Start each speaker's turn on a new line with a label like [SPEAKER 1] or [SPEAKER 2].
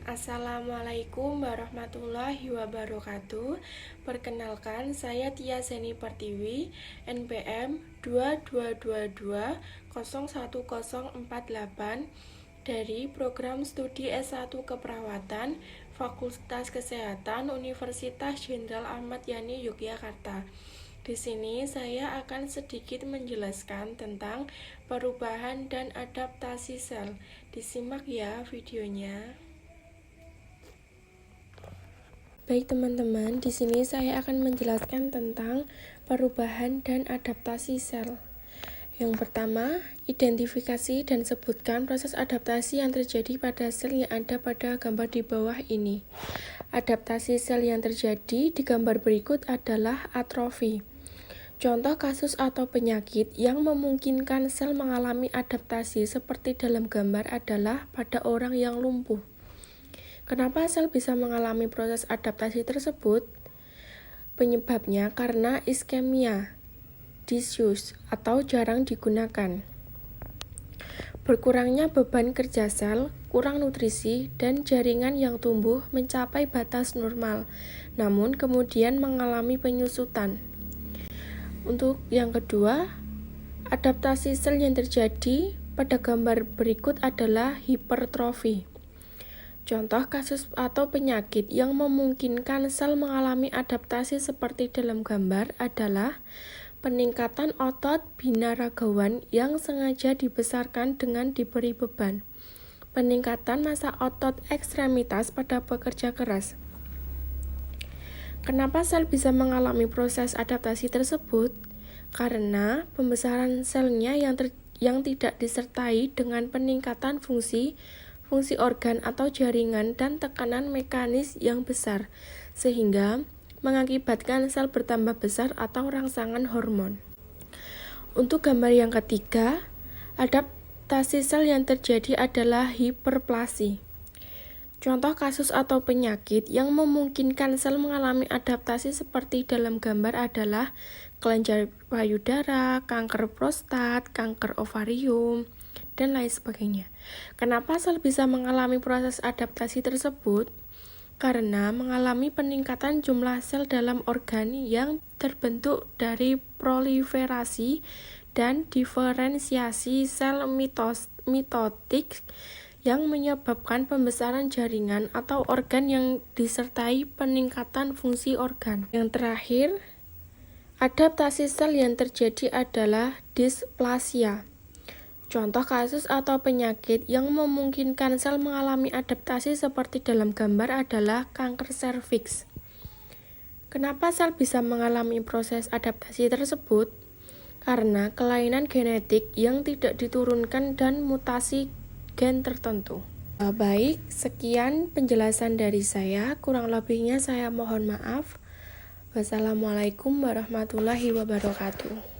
[SPEAKER 1] Assalamualaikum warahmatullahi wabarakatuh. Perkenalkan, saya Tia Zeni Pertiwi, NPM 2222010048 dari Program Studi S1 Keperawatan Fakultas Kesehatan Universitas Jenderal Ahmad Yani Yogyakarta. Di sini saya akan sedikit menjelaskan tentang perubahan dan adaptasi sel. Disimak ya videonya. Baik teman-teman, di sini saya akan menjelaskan tentang perubahan dan adaptasi sel. Yang pertama, identifikasi dan sebutkan proses adaptasi yang terjadi pada sel yang ada pada gambar di bawah ini. Adaptasi sel yang terjadi di gambar berikut adalah atrofi. Contoh kasus atau penyakit yang memungkinkan sel mengalami adaptasi seperti dalam gambar adalah pada orang yang lumpuh. Kenapa sel bisa mengalami proses adaptasi tersebut? Penyebabnya karena iskemia, disuse, atau jarang digunakan. Berkurangnya beban kerja sel, kurang nutrisi, dan jaringan yang tumbuh mencapai batas normal, namun kemudian mengalami penyusutan. Untuk yang kedua, adaptasi sel yang terjadi pada gambar berikut adalah hipertrofi. Contoh kasus atau penyakit yang memungkinkan sel mengalami adaptasi seperti dalam gambar adalah peningkatan otot binaragawan yang sengaja dibesarkan dengan diberi beban, peningkatan massa otot ekstremitas pada pekerja keras. Kenapa sel bisa mengalami proses adaptasi tersebut? Karena pembesaran selnya yang tidak disertai dengan peningkatan fungsi organ atau jaringan dan tekanan mekanis yang besar, sehingga mengakibatkan sel bertambah besar atau rangsangan hormon. Untuk gambar yang ketiga, adaptasi sel yang terjadi adalah hiperplasi. Contoh kasus atau penyakit yang memungkinkan sel mengalami adaptasi seperti dalam gambar adalah kelenjar payudara, kanker prostat, kanker ovarium, dan lain sebagainya. Kenapa sel bisa mengalami proses adaptasi tersebut? Karena mengalami peningkatan jumlah sel dalam organ yang terbentuk dari proliferasi dan diferensiasi sel mitotik yang menyebabkan pembesaran jaringan atau organ yang disertai peningkatan fungsi organ. Yang terakhir, adaptasi sel yang terjadi adalah displasia. Contoh kasus atau penyakit yang memungkinkan sel mengalami adaptasi seperti dalam gambar adalah kanker serviks. Kenapa sel bisa mengalami proses adaptasi tersebut? Karena kelainan genetik yang tidak diturunkan dan mutasi gen tertentu. Baik, sekian penjelasan dari saya. Kurang lebihnya saya mohon maaf. Wassalamualaikum warahmatullahi wabarakatuh.